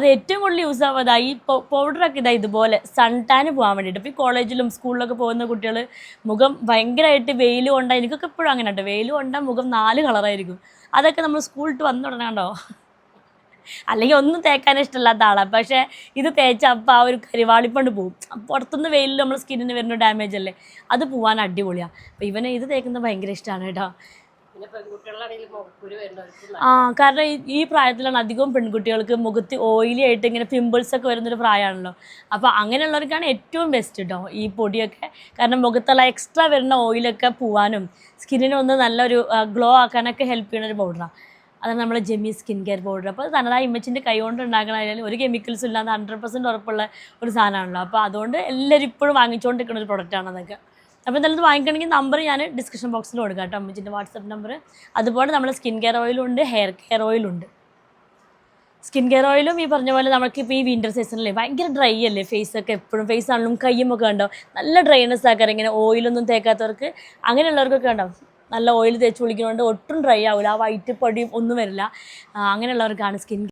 അത് ഏറ്റവും കൂടുതൽ യൂസ് ആവുക ഈ പൗഡറൊക്കെ ഇതുപോലെ സൺ ടാന് പോകാൻ വേണ്ടിയിട്ട്. ഇപ്പോൾ ഈ കോളേജിലും സ്കൂളിലൊക്കെ പോകുന്ന കുട്ടികൾ മുഖം ഭയങ്കരമായിട്ട് വെയിൽ കൊണ്ടാൽ, എനിക്കൊക്കെ എപ്പോഴും അങ്ങനെ ഉണ്ട്, വെയിൽ കൊണ്ടാൽ മുഖം 4 കളറായിരിക്കും. അതൊക്കെ നമ്മൾ സ്കൂളിട്ട് വന്നു തുടങ്ങാണ്ടോ, അല്ലെങ്കിൽ ഒന്നും തേക്കാൻ ഇഷ്ടമില്ലാത്ത ആളാണ്, പക്ഷേ ഇത് തേച്ച അപ്പോൾ ആ ഒരു കരിവാളിപ്പണ്ട് പോവും. പുറത്തുനിന്ന് വെയിലിൽ നമ്മൾ സ്കിന്നിന് വരുന്ന ഡാമേജ് അല്ലേ, അത് പോകാൻ അടിപൊളിയാണ്. അപ്പോൾ ഇവനെ ഇത് തേക്കുന്നത് ഭയങ്കര ഇഷ്ടമാണ് കേട്ടോ. കാരണം ഈ പ്രായത്തിലാണ് അധികവും പെൺകുട്ടികൾക്ക് മുഖത്ത് ഓയിലി ആയിട്ട് ഇങ്ങനെ പിമ്പിൾസ് ഒക്കെ വരുന്നൊരു പ്രായമാണല്ലോ. അപ്പോൾ അങ്ങനെയുള്ളവർക്കാണ് ഏറ്റവും ബെസ്റ്റ് കേട്ടോ ഈ പൊടിയൊക്കെ. കാരണം മുഖത്തുള്ള എക്സ്ട്രാ വരുന്ന ഓയിലൊക്കെ പോവാനും സ്കിന്നിനൊന്ന് നല്ലൊരു ഗ്ലോ ആക്കാനൊക്കെ ഹെൽപ്പ് ചെയ്യുന്ന ഒരു പൗഡറാണ്. അതാണ് നമ്മുടെ ജെമി സ്കിൻ കെയർ പൗഡർ. അപ്പോൾ അത് തനതായ ഇമ്മച്ചിൻ്റെ കൈ കൊണ്ട് ഉണ്ടാക്കണതിൽ ഒരു കെമിക്കൽസും ഇല്ലാതെ 100% ഉറപ്പുള്ള ഒരു സാധനമാണല്ലോ. അപ്പോൾ അതുകൊണ്ട് എല്ലാവരും ഇപ്പോഴും വാങ്ങിച്ചുകൊണ്ടിരിക്കുന്ന ഒരു പ്രൊഡക്റ്റാണ് അതൊക്കെ. അപ്പോൾ എന്തായാലും ഇത് വാങ്ങിക്കണമെങ്കിൽ നമ്പർ ഞാൻ ഡിസ്ക്രിപ്ഷൻ ബോക്സിൽ കൊടുക്കാം കേട്ടോ, അമ്മച്ചിൻ്റെ വാട്സപ്പ് നമ്പർ. അതുപോലെ നമ്മുടെ സ്കിൻ കെയർ ഓയിലുണ്ട്, ഹെയർ കെയർ ഓയിലുണ്ട്. സ്കിൻ കെയർ ഓയിലും ഈ പറഞ്ഞ പോലെ നമുക്കിപ്പോൾ ഈ വിൻ്റർ സീസണിലെ ഭയങ്കര ഡ്രൈ അല്ലേ ഫേസൊക്കെ, എപ്പോഴും ഫേസ് ആണെങ്കിലും കയ്യുമൊക്കെ ഉണ്ടാവും നല്ല ഡ്രൈനെസ് ആക്കാറ്, ഇങ്ങനെ ഓയിലൊന്നും തേക്കാത്തവർക്ക് അങ്ങനെയുള്ളവർക്കൊക്കെ ഉണ്ടാവും. നല്ല ഓയിൽ തേച്ച് കുളിക്കുന്നതുകൊണ്ട് ഒട്ടും ഡ്രൈ ആവില്ല, ആ വൈറ്റ് പൊടിയും ഒന്നും വരില്ല. അങ്ങനെയുള്ളവർക്കാണ് സ്കിൻ